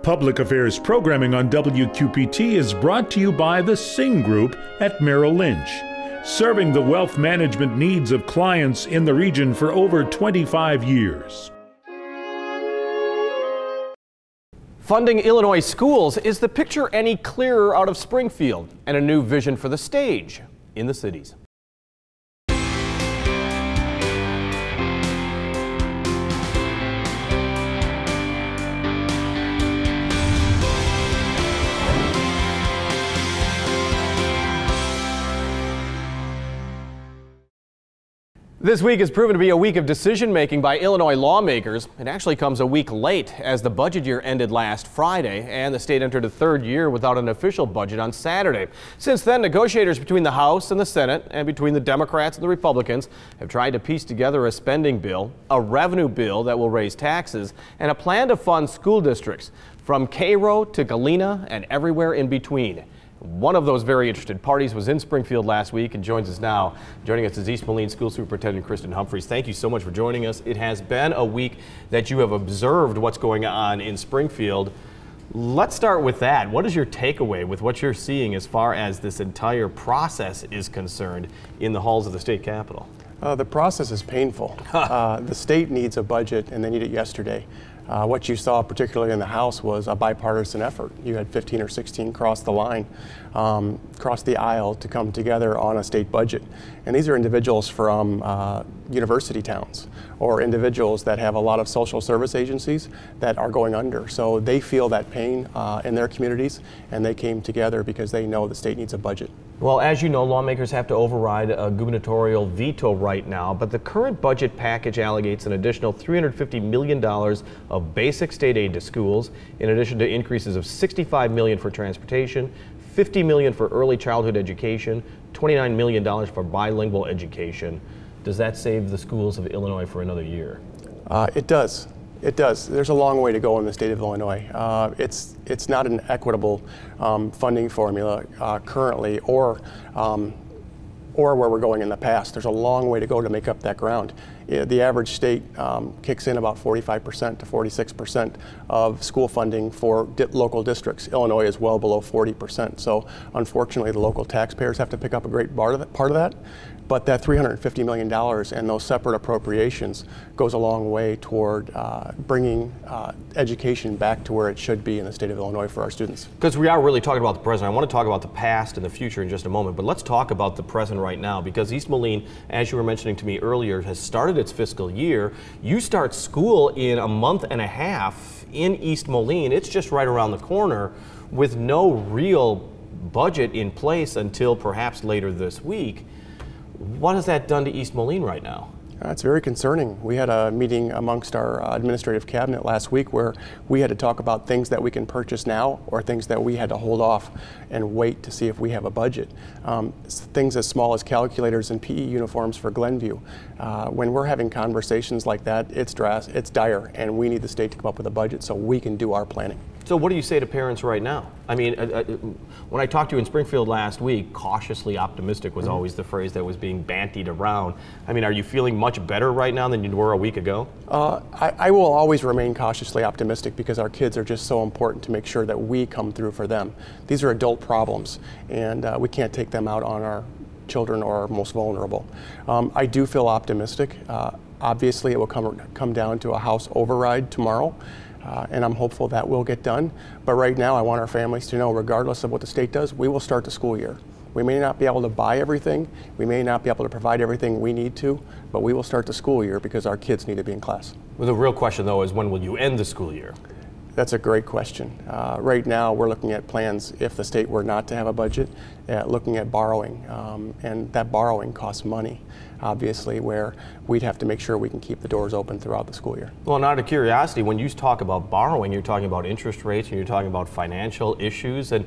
Public Affairs programming on WQPT is brought to you by the Singh Group at Merrill Lynch, serving the wealth management needs of clients in the region for over 25 years. Funding Illinois schools. Is the picture any clearer out of Springfield? And a new vision for the stage in the cities. This week has proven to be a week of decision-making by Illinois lawmakers. It actually comes a week late as the budget year ended last Friday and the state entered a third year without an official budget on Saturday. Since then, negotiators between the House and the Senate and between the Democrats and the Republicans have tried to piece together a spending bill, a revenue bill that will raise taxes, and a plan to fund school districts from Cairo to Galena and everywhere in between. One of those very interested parties was in Springfield last week and joins us now. Joining us is East Moline School Superintendent Kristen Humphreys. Thank you so much for joining us. It has been a week that you have observed what's going on in Springfield. Let's start with that. What is your takeaway with what you're seeing as far as this entire process is concerned in the halls of the state capitol? The process is painful. The state needs a budget and they need it yesterday. What you saw, particularly in the House, was a bipartisan effort. You had 15 or 16 cross the line, cross the aisle to come together on a state budget. And these are individuals from university towns or individuals that have a lot of social service agencies that are going under. So they feel that pain in their communities, and they came together because they know the state needs a budget. Well, as you know, lawmakers have to override a gubernatorial veto right now, but the current budget package allocates an additional $350 million of basic state aid to schools, in addition to increases of $65 million for transportation, $50 million for early childhood education, $29 million for bilingual education. Does that save the schools of Illinois for another year? It does. It does. There's a long way to go in the state of Illinois. It's not an equitable funding formula currently, or where we're going in the past. There's a long way to go to make up that ground. The average state kicks in about 45% to 46% of school funding for local districts. Illinois is well below 40%. So unfortunately, the local taxpayers have to pick up a great part of that. But that $350 million and those separate appropriations goes a long way toward bringing education back to where it should be in the state of Illinois for our students. Because we are really talking about the present. I want to talk about the past and the future in just a moment, but let's talk about the present right now, because East Moline, as you were mentioning to me earlier, has started its fiscal year. You start school in a month and a half in East Moline. It's just right around the corner with no real budget in place until perhaps later this week. What has that done to East Moline right now? It's very concerning. We had a meeting amongst our administrative cabinet last week where we had to talk about things that we can purchase now or things that we had to hold off and wait to see if we have a budget. Things as small as calculators and PE uniforms for Glenview. When we're having conversations like that, it's dire, and we need the state to come up with a budget so we can do our planning. So what do you say to parents right now? I mean, when I talked to you in Springfield last week, cautiously optimistic was always the phrase that was being bandied around. I mean, are you feeling much better right now than you were a week ago? I will always remain cautiously optimistic because our kids are just so important to make sure that we come through for them. These are adult problems, and we can't take them out on our children or our most vulnerable. I do feel optimistic. Obviously, it will come down to a House override tomorrow. And I'm hopeful that will get done. But right now, I want our families to know, regardless of what the state does, we will start the school year. We may not be able to buy everything, we may not be able to provide everything we need to, but we will start the school year because our kids need to be in class. Well, the real question, though, is when will you end the school year? That's a great question. Right now, we're looking at plans, if the state were not to have a budget, looking at borrowing. And that borrowing costs money, obviously, where we'd have to make sure we can keep the doors open throughout the school year. Well, and out of curiosity, when you talk about borrowing, you're talking about interest rates and you're talking about financial issues. And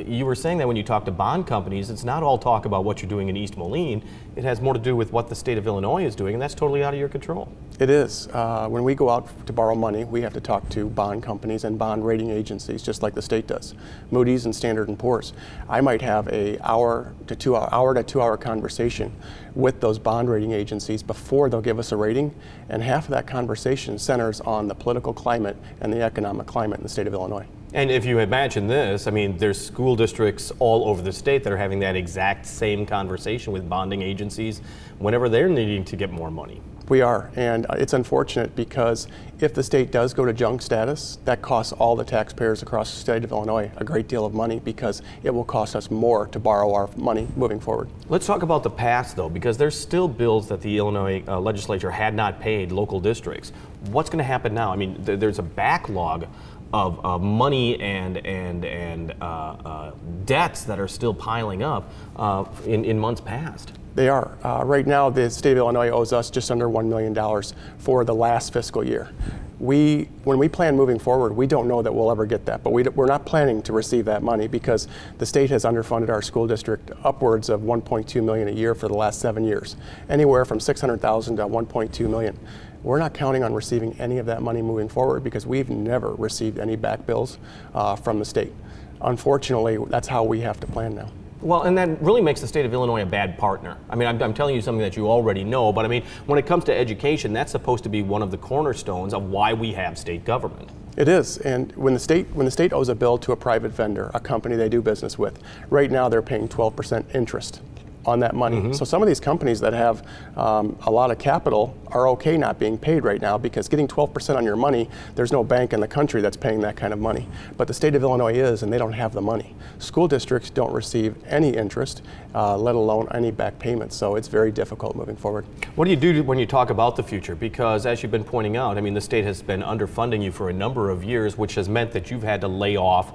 you were saying that when you talk to bond companies, it's not all talk about what you're doing in East Moline. It has more to do with what the state of Illinois is doing, and that's totally out of your control. It is. When we go out to borrow money, we have to talk to bond companies and bond rating agencies, just like the state does. Moody's and Standard & Poor's. I might have a hour to two hour conversation with those bond rating agencies before they'll give us a rating, and half of that conversation centers on the political climate and the economic climate in the state of Illinois. And if you imagine this, I mean, there's school districts all over the state that are having that exact same conversation with bonding agencies whenever they're needing to get more money. We are, and it's unfortunate because if the state does go to junk status, that costs all the taxpayers across the state of Illinois a great deal of money because it will cost us more to borrow our money moving forward. Let's talk about the past, though, because there's still bills that the Illinois legislature had not paid local districts. What's going to happen now? I mean, there's a backlog of money and debts that are still piling up in months past. They are. Right now, the state of Illinois owes us just under $1 million for the last fiscal year. When we plan moving forward, we don't know that we'll ever get that, but we're not planning to receive that money because the state has underfunded our school district upwards of $1.2 million a year for the last 7 years, anywhere from $600,000 to $1.2 million. We're not counting on receiving any of that money moving forward because we've never received any back bills from the state. Unfortunately, that's how we have to plan now. Well, and that really makes the state of Illinois a bad partner. I mean, I'm telling you something that you already know, but I mean, when it comes to education, that's supposed to be one of the cornerstones of why we have state government. It is, and when the state owes a bill to a private vendor, a company they do business with, right now they're paying 12% interest on that money. Mm-hmm. So some of these companies that have a lot of capital are okay not being paid right now because getting 12% on your money, there's no bank in the country that's paying that kind of money. But the state of Illinois is, and they don't have the money. School districts don't receive any interest, let alone any back payments. So it's very difficult moving forward. What do you do when you talk about the future? Because as you've been pointing out, I mean, the state has been underfunding you for a number of years, which has meant that you've had to lay off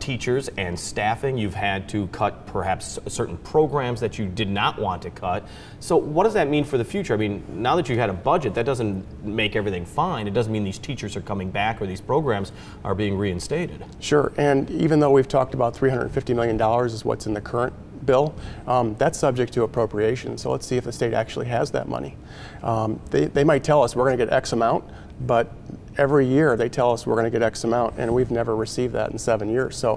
teachers and staffing. You've had to cut perhaps certain programs that you did not want to cut. So what does that mean for the future? I mean, now that you had a budget, that doesn't make everything fine. It doesn't mean these teachers are coming back or these programs are being reinstated. Sure, and even though we've talked about $350 million is what's in the current bill, that's subject to appropriation. So let's see if the state actually has that money. They might tell us we're going to get X amount, but every year they tell us we're going to get X amount, and we've never received that in 7 years. So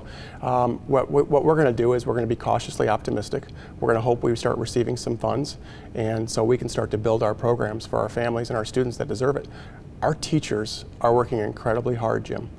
what we're going to do is we're going to be cautiously optimistic. We're going to hope we start receiving some funds, and so we can start to build our programs for our families and our students that deserve it. Our teachers are working incredibly hard, Jim.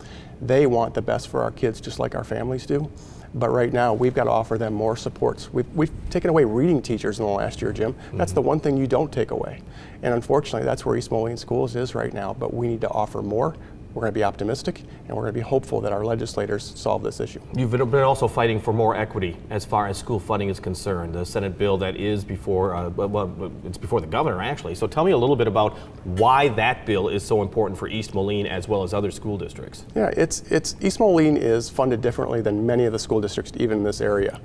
They want the best for our kids just like our families do. But right now, we've got to offer them more supports. We've taken away reading teachers in the last year, Jim. That's the one thing you don't take away. And unfortunately, that's where East Moline Schools is right now. But we need to offer more. We're going to be optimistic, and we're going to be hopeful that our legislators solve this issue. You've been also fighting for more equity as far as school funding is concerned. The Senate bill that is before, well, it's before the governor, actually. So tell me a little bit about why that bill is so important for East Moline as well as other school districts. Yeah, East Moline is funded differently than many of the school districts, even in this area.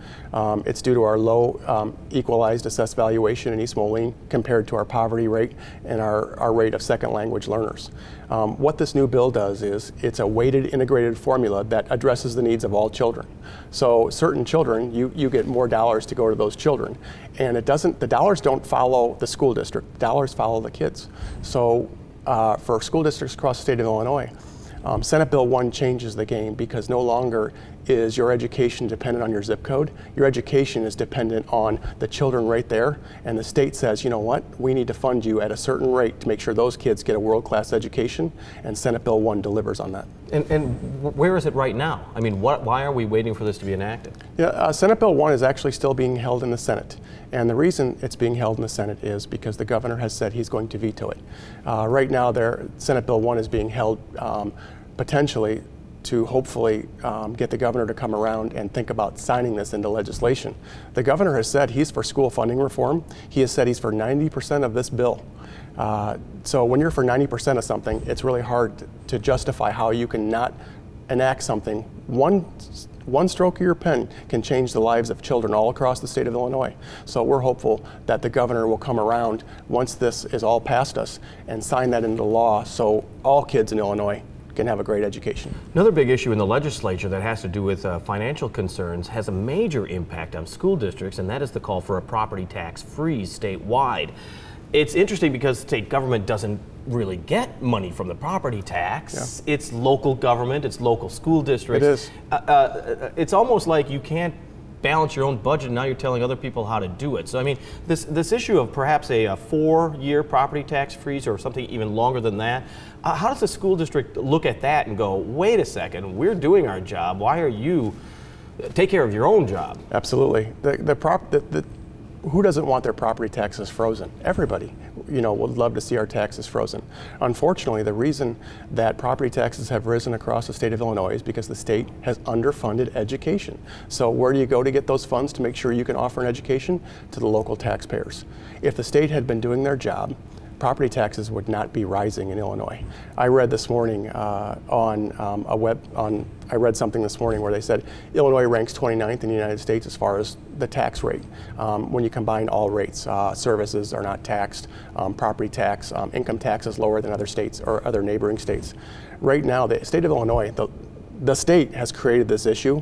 It's due to our low equalized assessed valuation in East Moline compared to our poverty rate and our rate of second language learners. What this new bill does is it's a weighted integrated formula that addresses the needs of all children. So certain children, you get more dollars to go to those children. And the dollars don't follow the school district, the dollars follow the kids. So for school districts across the state of Illinois, Senate Bill 1 changes the game because no longer is your education dependent on your zip code. Your education is dependent on the children right there, and the state says, you know what, we need to fund you at a certain rate to make sure those kids get a world-class education, and Senate Bill 1 delivers on that. And where is it right now? I mean, why are we waiting for this to be enacted? Yeah, Senate Bill 1 is actually still being held in the Senate, and the reason it's being held in the Senate is because the governor has said he's going to veto it. Right now, Senate Bill 1 is being held potentially to hopefully get the governor to come around and think about signing this into legislation. The governor has said he's for school funding reform. He has said he's for 90% of this bill. So when you're for 90% of something, it's really hard to justify how you can not enact something. One stroke of your pen can change the lives of children all across the state of Illinois. So we're hopeful that the governor will come around once this is all past us and sign that into law so all kids in Illinois can have a great education. Another big issue in the legislature that has to do with financial concerns has a major impact on school districts, and that is the call for a property tax freeze statewide. It's interesting because state government doesn't really get money from the property tax. Yeah. It's local government, it's local school districts. It is. It's almost like you can't balance your own budget, and now you're telling other people how to do it. So I mean, this issue of perhaps a 4-year property tax freeze or something even longer than that, how does the school district look at that and go, wait a second, we're doing our job, why are you, take care of your own job? Absolutely. Who doesn't want their property taxes frozen? Everybody, would love to see our taxes frozen. Unfortunately, the reason that property taxes have risen across the state of Illinois is because the state has underfunded education. So where do you go to get those funds to make sure you can offer an education? To the local taxpayers. If the state had been doing their job, property taxes would not be rising in Illinois. I read this morning I read something this morning where they said Illinois ranks 29th in the United States as far as the tax rate. When you combine all rates, services are not taxed, property tax, income tax is lower than other states or other neighboring states. Right now, the state of Illinois, the state has created this issue.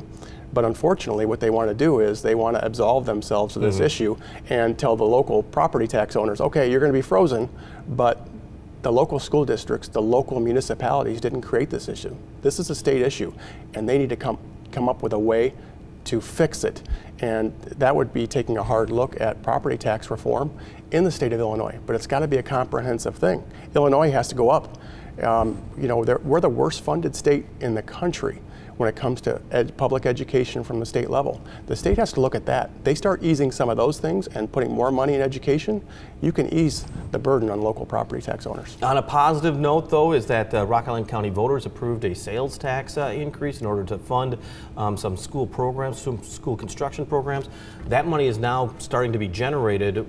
But unfortunately, what they want to do is they want to absolve themselves of this issue and tell the local property tax owners, okay, you're going to be frozen, but the local school districts, the local municipalities didn't create this issue. This is a state issue, and they need to come up with a way to fix it. And that would be taking a hard look at property tax reform in the state of Illinois. But it's got to be a comprehensive thing. Illinois has to go up. We're the worst funded state in the country when it comes to public education from the state level. The state has to look at that. They start easing some of those things and putting more money in education, you can ease the burden on local property tax owners. On a positive note, though, is that Rock Island County voters approved a sales tax increase in order to fund some school programs, some school construction programs. That money is now starting to be generated.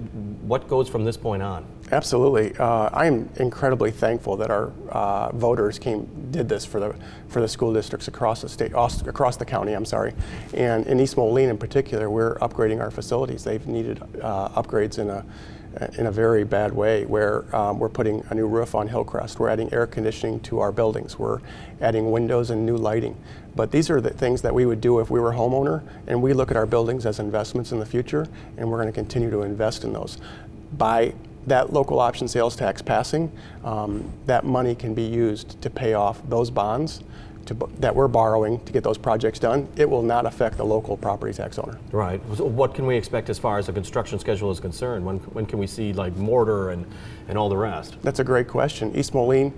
What goes from this point on? Absolutely. I am incredibly thankful that our voters did this for the school districts across the state, across the county, I'm sorry. And in East Moline in particular, we're upgrading our facilities. They've needed upgrades in a very bad way, where we're putting a new roof on Hillcrest. We're adding air conditioning to our buildings. We're adding windows and new lighting. But these are the things that we would do if we were a homeowner, and we look at our buildings as investments in the future, and we're going to continue to invest in those. By that local option sales tax passing, that money can be used to pay off those bonds that we're borrowing to get those projects done. It will not affect the local property tax owner. Right. So what can we expect as far as the construction schedule is concerned? When can we see like mortar and all the rest? That's a great question. East Moline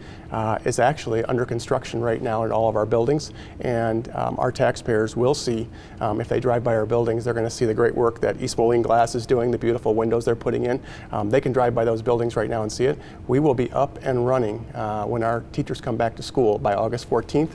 is actually under construction right now in all of our buildings, and our taxpayers will see, if they drive by our buildings, they're going to see the great work that East Moline Glass is doing, the beautiful windows they're putting in. They can drive by those buildings right now and see it. We will be up and running when our teachers come back to school by August 14th.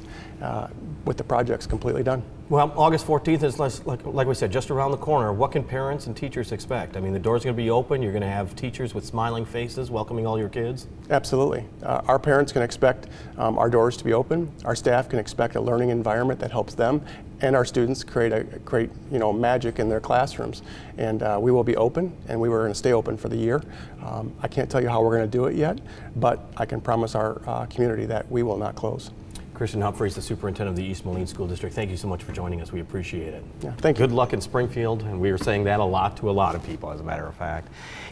With the projects completely done. Well, August 14th is, like we said, just around the corner. What can parents and teachers expect? I mean, the door's going to be open. You're going to have teachers with smiling faces welcoming all your kids? Absolutely. Our parents can expect our doors to be open. Our staff can expect a learning environment that helps them and our students create magic in their classrooms. And we will be open, and we were going to stay open for the year. I can't tell you how we're going to do it yet, but I can promise our community that we will not close. Christian Humphreys, the superintendent of the East Moline School District, thank you so much for joining us. We appreciate it. Yeah, thank you. Good luck in Springfield, and we are saying that a lot to a lot of people, as a matter of fact.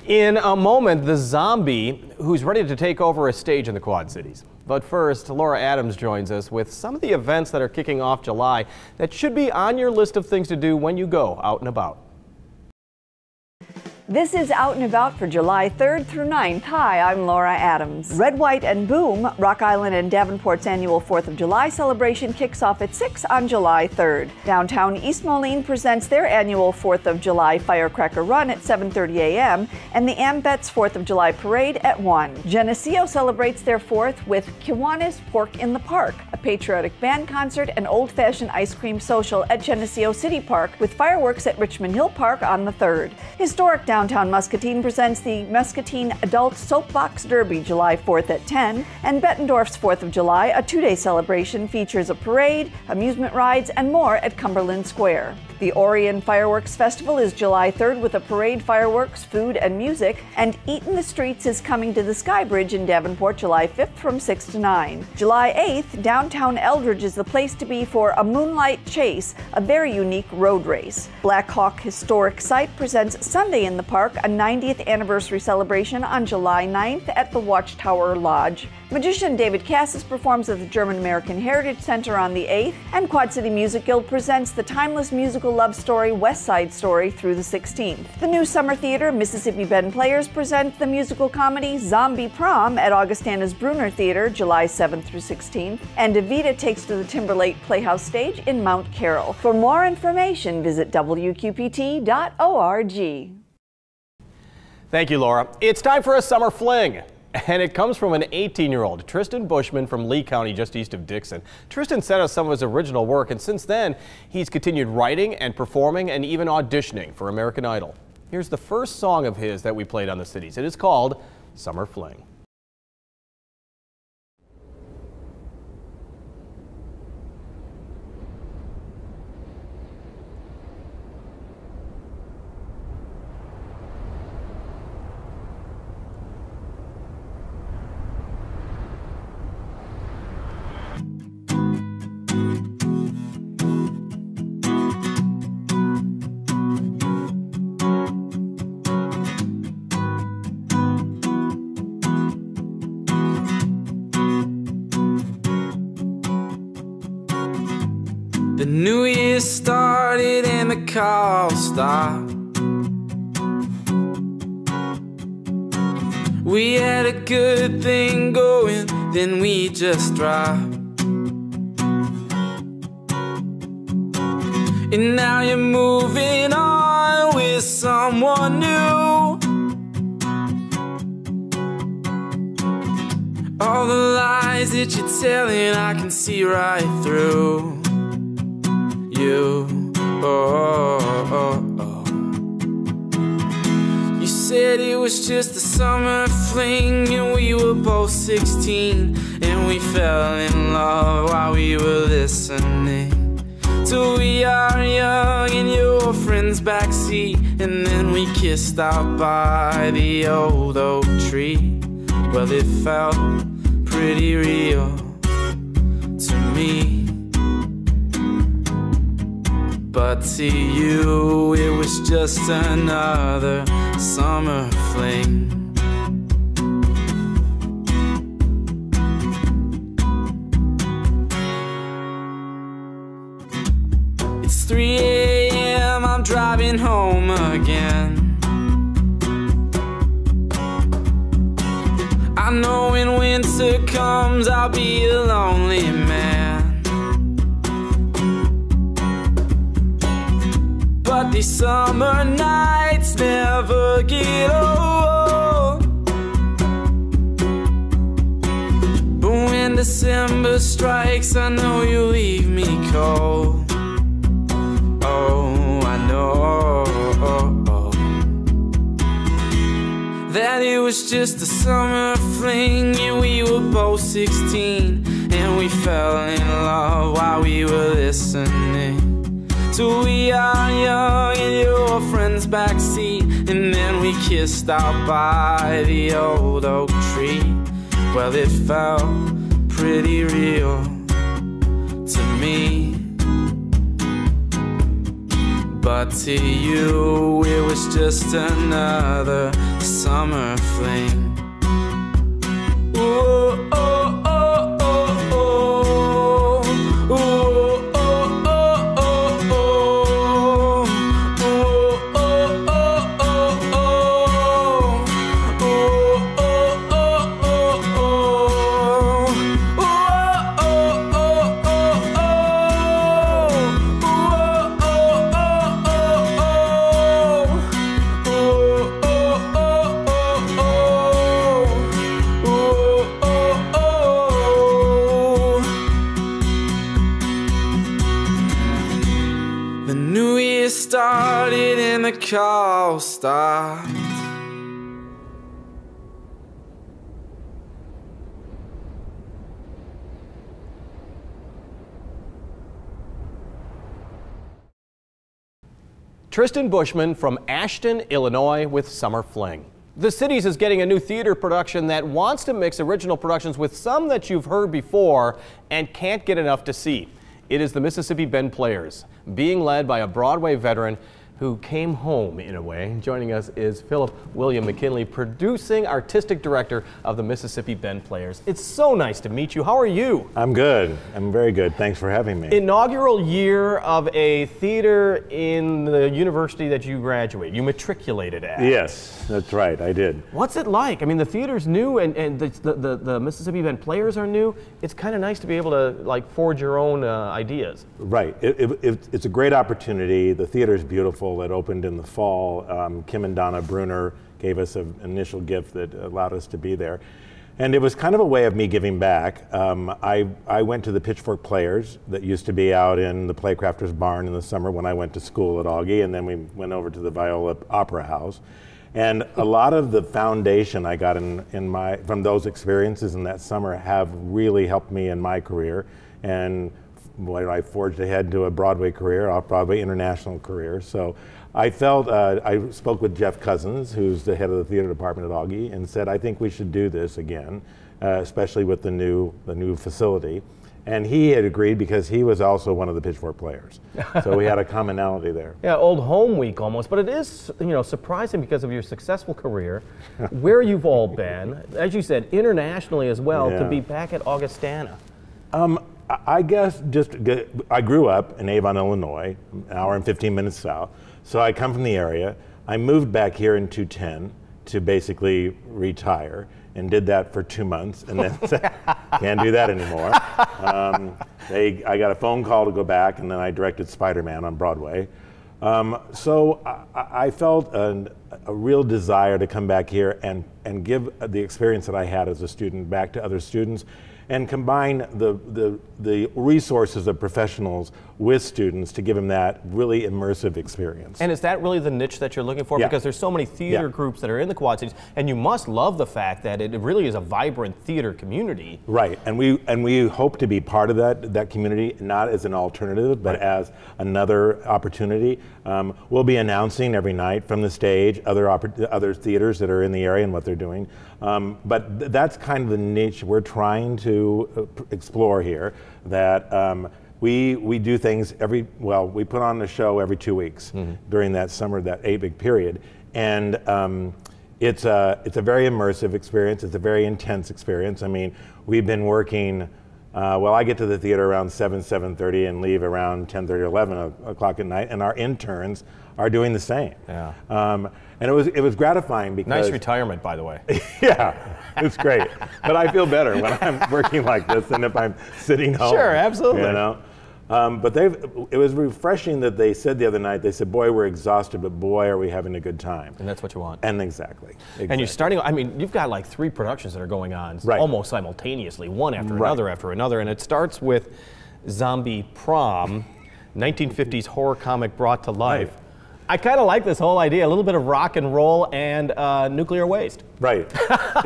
In a moment, the zombie who's ready to take over a stage in the Quad Cities. But first, Laura Adams joins us with some of the events that are kicking off July that should be on your list of things to do when you go out and about. This is Out and About for July 3rd through 9th. Hi, I'm Laura Adams. Red, White, and Boom, Rock Island and Davenport's annual 4th of July celebration kicks off at 6 on July 3rd. Downtown East Moline presents their annual 4th of July firecracker run at 7:30 a.m. and the AMVETS 4th of July parade at 1. Geneseo celebrates their 4th with Kiwanis Pork in the Park, a patriotic band concert and old-fashioned ice cream social at Geneseo City Park with fireworks at Richmond Hill Park on the 3rd. Historic Downtown Muscatine presents the Muscatine Adult Soapbox Derby July 4th at 10, and Bettendorf's 4th of July, a two-day celebration, features a parade, amusement rides, and more at Cumberland Square. The Orion Fireworks Festival is July 3rd with a parade, fireworks, food, and music, and Eat in the Streets is coming to the Sky Bridge in Davenport July 5th from 6 to 9. July 8th, downtown Eldridge is the place to be for a Moonlight Chase, a very unique road race. Black Hawk Historic Site presents Sunday in the Park, a 90th anniversary celebration on July 9th at the Watchtower Lodge. Magician David Cassis performs at the German American Heritage Center on the 8th, and Quad City Music Guild presents the timeless musical love story West Side Story through the 16th. The New Summer Theater Mississippi Bend Players present the musical comedy Zombie Prom at Augustana's Bruner Theater July 7th through 16th, and Evita takes to the Timberlake Playhouse stage in Mount Carroll. For more information, visit WQPT.org. Thank you, Laura. It's time for a summer fling. And it comes from an 18-year-old, Tristan Bushman from Lee County, just east of Dixon. Tristan sent us some of his original work, and since then, he's continued writing and performing and even auditioning for American Idol. Here's the first song of his that we played on the Cities. It is called Summer Fling. The new year started and the call stopped. We had a good thing going, then we just dropped. And now you're moving on with someone new. All the lies that you're telling, I can see right through you. You said it was just a summer fling, and we were both 16, and we fell in love while we were listening to We Are Young in your friend's backseat, and then we kissed out by the old oak tree. Well, it felt pretty real to me, but to you it was just another summer fling. It's 3 a.m., I'm driving home again. I know when winter comes I'll be a lonely man, but these summer nights never get old. But when December strikes, I know you'll leave me cold. Oh, I know that it was just a summer fling, and we were both 16, and we fell in love while we were listening to We Are Young in your friend's backseat, and then we kissed out by the old oak tree. Well, it felt pretty real to me, but to you it was just another summer fling. Ooh, oh, oh, oh, oh. Ooh, oh, oh, oh, oh. Ooh, oh, oh, oh, oh. Ooh, oh, oh, oh, oh. Ooh, oh, oh, oh, oh. The new year started and the call stopped. Tristan Bushman from Ashton, Illinois with Summer Fling. The Cities is getting a new theater production that wants to mix original productions with some that you've heard before and can't get enough to see. It is the Mississippi Bend Players, being led by a Broadway veteran, who came home in a way. Joining us is Philip William McKinley, producing artistic director of the Mississippi Band Players. It's so nice to meet you. How are you? I'm good. I'm very good. Thanks for having me. Inaugural year of a theater in the university that you graduated, you matriculated at. Yes, that's right. I did. What's it like? I mean, the theater's new and the Mississippi Band Players are new. It's kind of nice to be able to like forge your own ideas. Right. It's a great opportunity. The theater's beautiful. It opened in the fall. Kim and Donna Bruner gave us an initial gift that allowed us to be there. And it was kind of a way of me giving back. I went to the Pitchfork Players that used to be out in the Playcrafters Barn in the summer when I went to school at Augie, and then we went over to the Viola Opera House. And a lot of the foundation I got from those experiences in that summer have really helped me in my career. And when I forged ahead to a Broadway career, off-Broadway international career. So I felt, I spoke with Jeff Cousins, who's the head of the theater department at Augie, and said, I think we should do this again, especially with the new facility. And he had agreed because he was also one of the Pitchfork Players. So we had a commonality there. Yeah, old home week almost, but it is, surprising because of your successful career, where you've all been, as you said, internationally as well, to be back at Augustana. I guess I grew up in Avon, Illinois, an hour and 15 minutes south. So I come from the area. I moved back here in 2010 to basically retire and did that for 2 months and then said, can't do that anymore. I got a phone call to go back, and then I directed Spider-Man on Broadway. So I felt a real desire to come back here and give the experience that I had as a student back to other students, and combine the resources of professionals with students to give them that really immersive experience. And is that really the niche that you're looking for? Yeah. Because there's so many theater groups that are in the Quad Cities, and you must love the fact that it really is a vibrant theater community. Right, and we hope to be part of that community, not as an alternative, but as another opportunity. We'll be announcing every night from the stage other theaters that are in the area and what they're doing. But that's kind of the niche we're trying to explore here, that we do things we put on a show every 2 weeks during that summer, that 8-week period. And it's a very immersive experience. It's a very intense experience. I mean, we've been working, I get to the theater around 7:30 and leave around 10:30 or 11 o'clock at night, and our interns are doing the same. Yeah. And it was gratifying because— Nice retirement, by the way. Yeah, it's great. But I feel better when I'm working like this than if I'm sitting home. Sure, absolutely. But it was refreshing that they said the other night, they said, boy, we're exhausted, but boy, are we having a good time. And that's what you want. And exactly. And you're starting, you've got like 3 productions that are going on almost simultaneously, one after another, and it starts with Zombie Prom, 1950s horror comic brought to life. Right. I kind of like this whole idea, a little bit of rock and roll and nuclear waste. Right.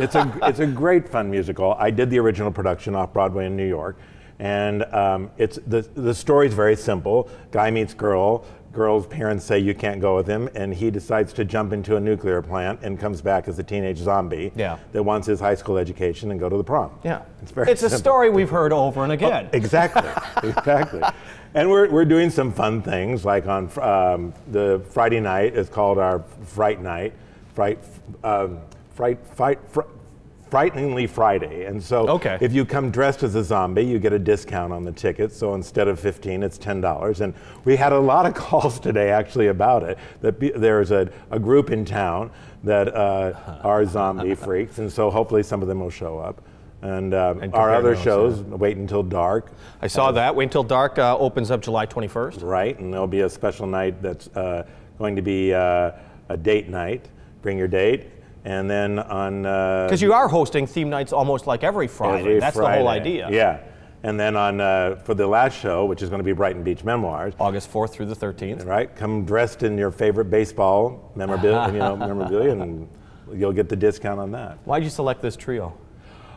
It's a great fun musical. I did the original production off Broadway in New York. And the story's very simple. Guy meets girl. Girl's parents say you can't go with him, and he decides to jump into a nuclear plant and comes back as a teenage zombie that wants his high school education and go to the prom. Yeah, it's a story we've heard over and again. Oh, exactly, exactly. And we're doing some fun things, like on the Friday night is called our Fright Night, Frighteningly Friday. And so if you come dressed as a zombie, you get a discount on the ticket. So instead of $15, it's $10. And we had a lot of calls today actually about it, that there's a group in town that are zombie freaks. And so hopefully some of them will show up. And our other shows, Wait Until Dark. I saw that. Wait Until Dark opens up July 21st. Right, and there'll be a special night that's going to be a date night. Bring your date. And then on... Because you are hosting theme nights almost like every Friday. That's the whole idea. Yeah. And then on for the last show, which is going to be Brighton Beach Memoirs. August 4th through the 13th. Right. Come dressed in your favorite baseball memorabilia, and you'll get the discount on that. Why did you select this trio?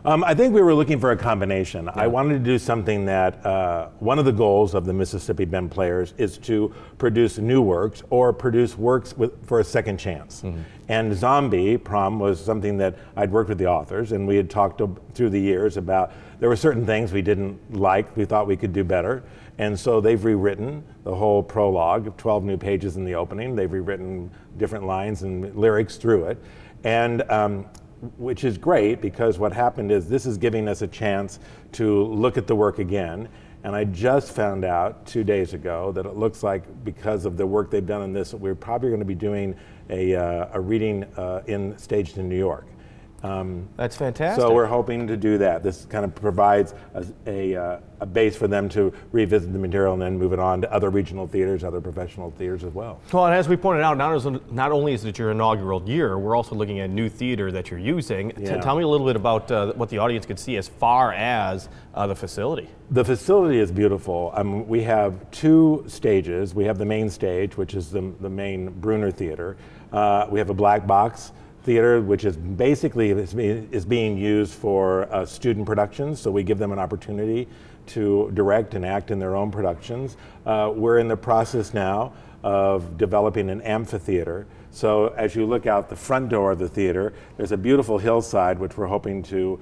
I think we were looking for a combination. Yeah. I wanted to do something that, one of the goals of the Mississippi Band Players is to produce new works or produce works for a second chance. Mm-hmm. And Zombie Prom was something that I'd worked with the authors, and we had talked through the years about there were certain things we didn't like, we thought we could do better. And so they've rewritten the whole prologue, 12 new pages in the opening. They've rewritten different lines and lyrics through it. And which is great, because what happened is this is giving us a chance to look at the work again. And I just found out 2 days ago that it looks like, because of the work they've done on this, we're probably going to be doing a reading staged in New York. That's fantastic. So we're hoping to do that. This kind of provides a base for them to revisit the material and then move it on to other regional theaters, other professional theaters as well. Well, and as we pointed out, not only is it your inaugural year, we're also looking at new theater that you're using. Yeah. Tell me a little bit about what the audience could see as far as the facility. The facility is beautiful. We have 2 stages. We have the main stage, which is the main Bruner Theater. We have a black box theater, which is basically is being used for student productions, so we give them an opportunity to direct and act in their own productions. We're in the process now of developing an amphitheater. So as you look out the front door of the theater, there's a beautiful hillside which we're hoping to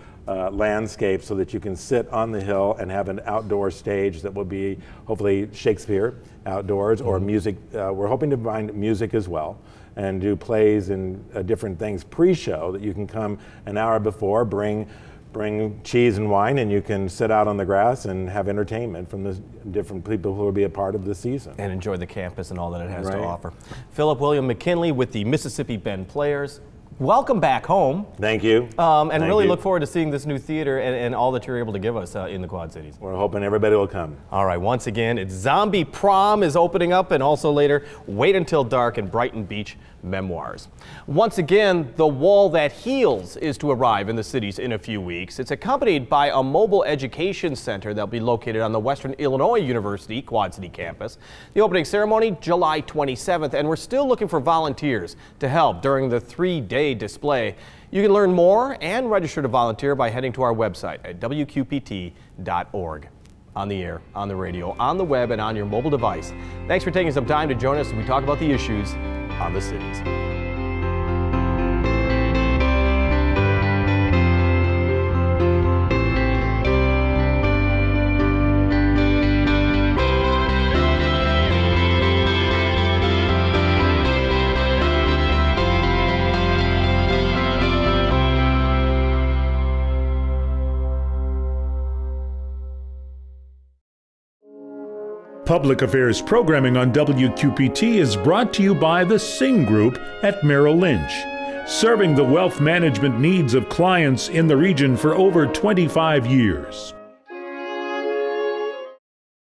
landscape so that you can sit on the hill and have an outdoor stage that will be hopefully Shakespeare outdoors, or music. We're hoping to find music as well, and do plays and different things pre-show that you can come an hour before, bring cheese and wine, and you can sit out on the grass and have entertainment from the different people who will be a part of the season. And enjoy the campus and all that it has to offer. Philip William McKinley with the Mississippi Band Players. Welcome back home. Thank you. And really look forward to seeing this new theater and all that you're able to give us in the Quad Cities. We're hoping everybody will come. All right, once again, it's Zombie Prom is opening up, and also later, Wait Until Dark and Brighton Beach Memoirs. Once again, The Wall That Heals is to arrive in the cities in a few weeks. It's accompanied by a mobile education center that'll be located on the Western Illinois University Quad City campus. The opening ceremony, July 27th, and we're still looking for volunteers to help during the 3-day display. You can learn more and register to volunteer by heading to our website at wqpt.org. On the air, on the radio, on the web, and on your mobile device. Thanks for taking some time to join us as we talk about the issues on the cities. Public Affairs programming on WQPT is brought to you by the Sing Group at Merrill Lynch, serving the wealth management needs of clients in the region for over 25 years.